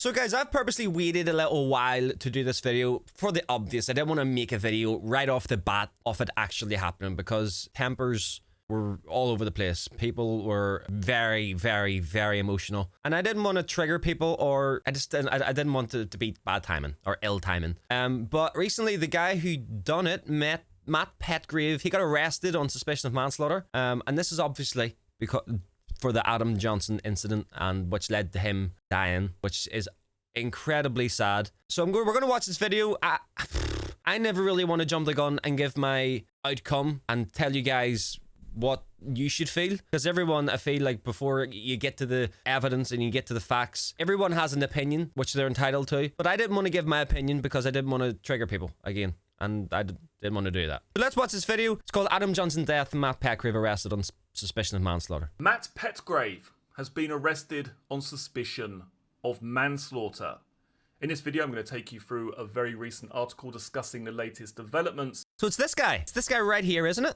So guys, I've purposely waited a little while to do this video for the obvious. I didn't want to make a video right off the bat of it actually happening because tempers were all over the place. People were very, very, very emotional. And I didn't want to trigger people, or I didn't want it to be bad timing or ill timing. But recently the guy who done it, Matt Petgrave, he got arrested on suspicion of manslaughter. And this is obviously because for the Adam Johnson incident, and which led to him dying, which is incredibly sad. So we're going to watch this video. I never really want to jump the gun and give my outcome and tell you guys what you should feel, because everyone, I feel like, before you get to the evidence and you get to the facts, everyone has an opinion which they're entitled to. But I didn't want to give my opinion because I didn't want to trigger people again, and I didn't want to do that. So let's watch this video. It's called Adam Johnson Death and Matt Petgrave Arrested on Suspicion of Manslaughter. Matt Petgrave has been arrested on suspicion of manslaughter. In this video, I'm going to take you through a very recent article discussing the latest developments. So it's this guy. It's this guy right here, isn't it?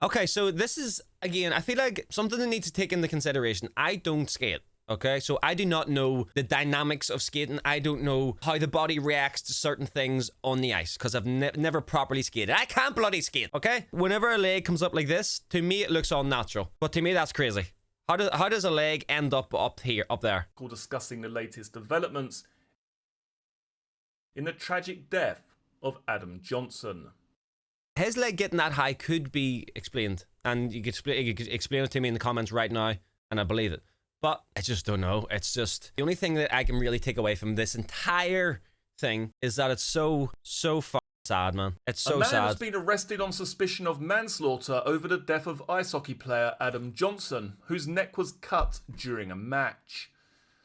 Okay, so this is, again, I feel like something that needs to take into consideration. I don't skate, okay? So I do not know the dynamics of skating. I don't know how the body reacts to certain things on the ice because I've never properly skated. I can't bloody skate, okay? Whenever a leg comes up like this, to me it looks all natural. But to me, that's crazy. How does a leg end up there? Discussing the latest developments in the tragic death of Adam Johnson. His leg getting that high could be explained, and you could explain it to me in the comments right now, and I believe it. But I just don't know. It's just the only thing that I can really take away from this entire thing is that it's so fucking sad, man. It's so sad. A man has been arrested on suspicion of manslaughter over the death of ice hockey player Adam Johnson, whose neck was cut during a match.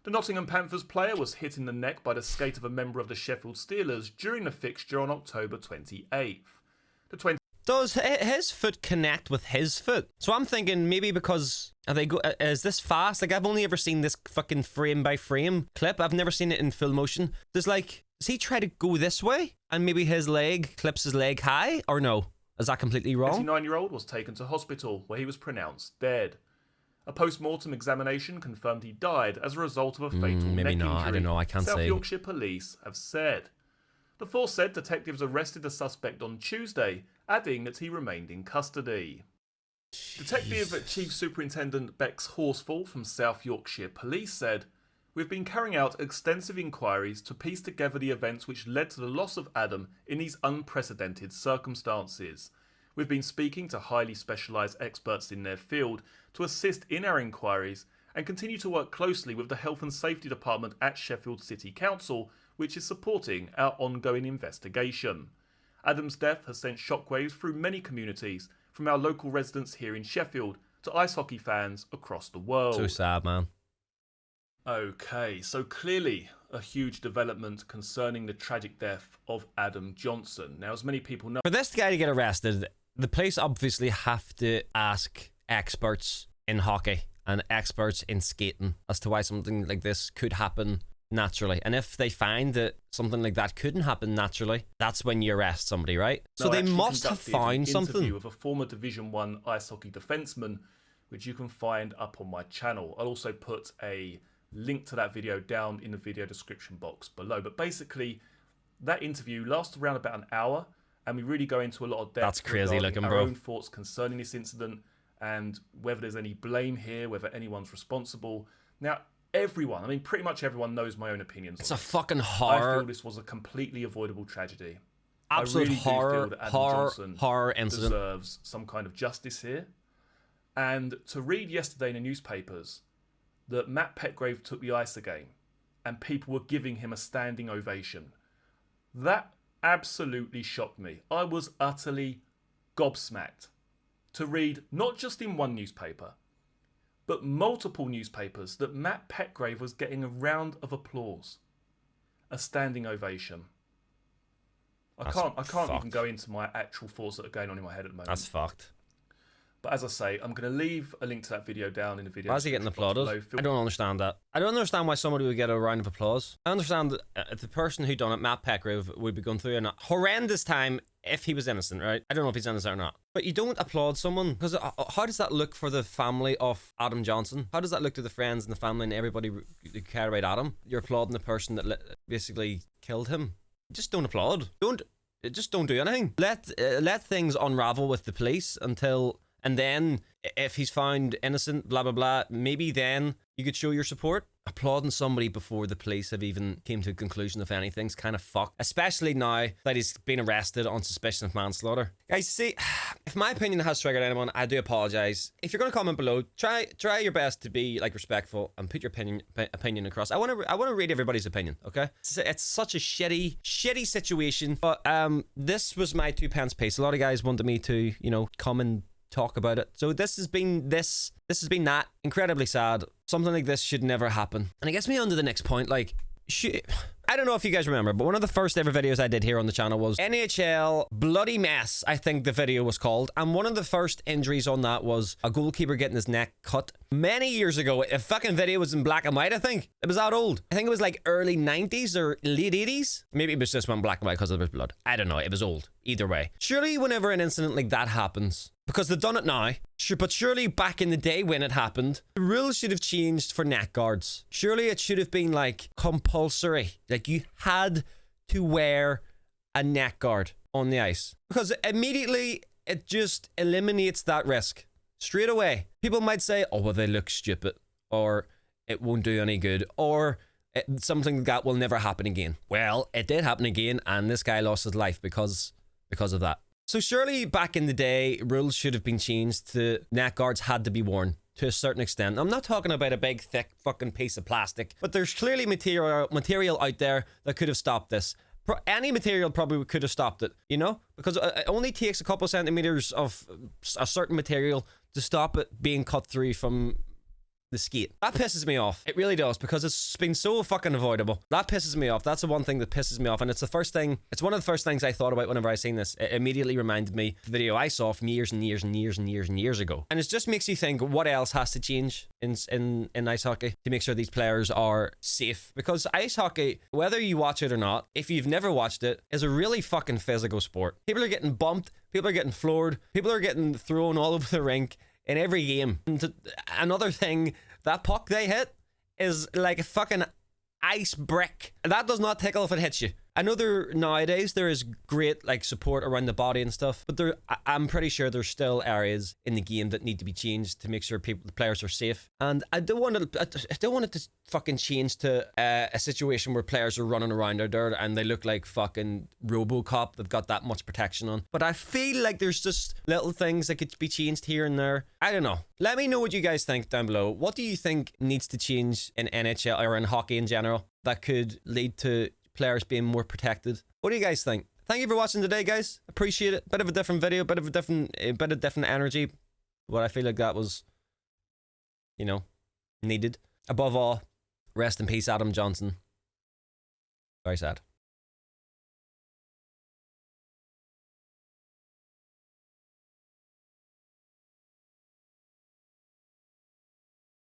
The Nottingham Panthers player was hit in the neck by the skate of a member of the Sheffield Steelers during the fixture on October 28th. Does his foot connect with his foot? So I'm thinking maybe because is this fast? Like, I've only ever seen this fucking frame by frame clip. I've never seen it in full motion. Does he try to go this way and maybe his leg clips his leg high, or no? Is that completely wrong? The 29-year-old was taken to hospital where he was pronounced dead. A post-mortem examination confirmed he died as a result of a fatal neck injury. I don't know. I can't say. South Yorkshire police have said. The force said detectives arrested the suspect on Tuesday, adding that he remained in custody. Jeez. Detective Chief Superintendent Bex Horsfall from South Yorkshire Police said, "We've been carrying out extensive inquiries to piece together the events which led to the loss of Adam in these unprecedented circumstances. We've been speaking to highly specialised experts in their field to assist in our inquiries and continue to work closely with the Health and Safety Department at Sheffield City Council, which is supporting our ongoing investigation. Adam's death has sent shockwaves through many communities, from our local residents here in Sheffield to ice hockey fans across the world." So sad, man. Okay, so clearly a huge development concerning the tragic death of Adam Johnson. Now, as many people know, for this guy to get arrested, the police obviously have to ask experts in hockey and experts in skating as to why something like this could happen naturally. And if they find that something like that couldn't happen naturally, that's when you arrest somebody, right? So they must have found something. Interview with a former Division 1 ice hockey defenseman, which you can find up on my channel. I'll also put a link to that video down in the video description box below. But basically, that interview lasts around about an hour, and we really go into a lot of depth. That's crazy looking, bro. Our own thoughts concerning this incident and whether there's any blame here, whether anyone's responsible. Now, everyone, I mean, pretty much everyone knows my own opinions. It's a fucking horror. I feel this was a completely avoidable tragedy. Absolute I really horror, do feel that Adam Johnson horror incident. Deserves some kind of justice here. And to read yesterday in the newspapers that Matt Petgrave took the ice again and people were giving him a standing ovation, that absolutely shocked me. I was utterly gobsmacked to read, not just in one newspaper, but multiple newspapers, that Matt Petgrave was getting a round of applause, a standing ovation. I can't even go into my actual thoughts that are going on in my head at the moment. That's fucked. But as I say, I'm going to leave a link to that video down in the video. Why is he getting applauded? I don't understand that. I don't understand why somebody would get a round of applause. I understand that the person who done it, Matt Petgrave, would be going through a horrendous time if he was innocent, right? I don't know if he's innocent or not. But you don't applaud someone, because how does that look for the family of Adam Johnson? How does that look to the friends and the family and everybody who care about Adam? You're applauding the person that basically killed him. Just don't applaud. Just don't do anything. Let things unravel with the police and then if he's found innocent, blah blah blah, maybe then you could show your support. Applauding somebody before the police have even came to a conclusion of anything's kind of fucked, especially now that he's been arrested on suspicion of manslaughter. Guys, see, if my opinion has triggered anyone, I do apologize. If you're going to comment below, try your best to be like respectful and put your opinion across. I want to read everybody's opinion, okay? It's such a shitty situation, but this was my 2 pence piece. A lot of guys wanted me to, come and talk about it. So this has been that incredibly sad. Something like this should never happen. And it gets me on to the next point. Like, I don't know if you guys remember, but one of the first ever videos I did here on the channel was NHL Bloody Mess, I think the video was called. And one of the first injuries on that was a goalkeeper getting his neck cut many years ago. A fucking video was in black and white, I think. It was that old. I think it was like early 90s or late 80s. Maybe it was just one black and white because there was blood. I don't know. It was old. Either way. Surely whenever an incident like that happens, because they've done it now, but surely back in the day when it happened, the rules should have changed for neck guards. Surely it should have been like compulsory. Like you had to wear a neck guard on the ice. Because immediately it just eliminates that risk. Straight away. People might say, oh, well, they look stupid. Or it won't do any good. Or something like that will never happen again. Well, it did happen again, and this guy lost his life because of that. So surely back in the day, rules should have been changed to neck guards had to be worn to a certain extent. I'm not talking about a big, thick fucking piece of plastic, but there's clearly material out there that could have stopped this. Any material probably could have stopped it, because it only takes a couple centimeters of a certain material to stop it being cut through from the skate. That pisses me off. It really does, because it's been so fucking avoidable. That pisses me off. That's the one thing that pisses me off, and it's one of the first things I thought about whenever I seen this. It immediately reminded me of the video I saw from years and years and years and years and years ago. And it just makes you think, what else has to change in ice hockey to make sure these players are safe? Because ice hockey, whether you watch it or not, if you've never watched it, is a really fucking physical sport. People are getting bumped, people are getting floored, people are getting thrown all over the rink in every game. And another thing, that puck they hit is like a fucking ice brick. That does not tickle if it hits you. I know nowadays there is great like support around the body and stuff, but I'm pretty sure there's still areas in the game that need to be changed to make sure the players are safe. And I don't want it to fucking change to a situation where players are running around out there and they look like fucking RoboCop. They've got that much protection on. But I feel like there's just little things that could be changed here and there. I don't know. Let me know what you guys think down below. What do you think needs to change in NHL or in hockey in general that could lead to players being more protected? What do you guys think? Thank you for watching today, guys. Appreciate it. Bit of a different video, bit of different energy. But I feel like that was, needed. Above all, rest in peace, Adam Johnson. Very sad.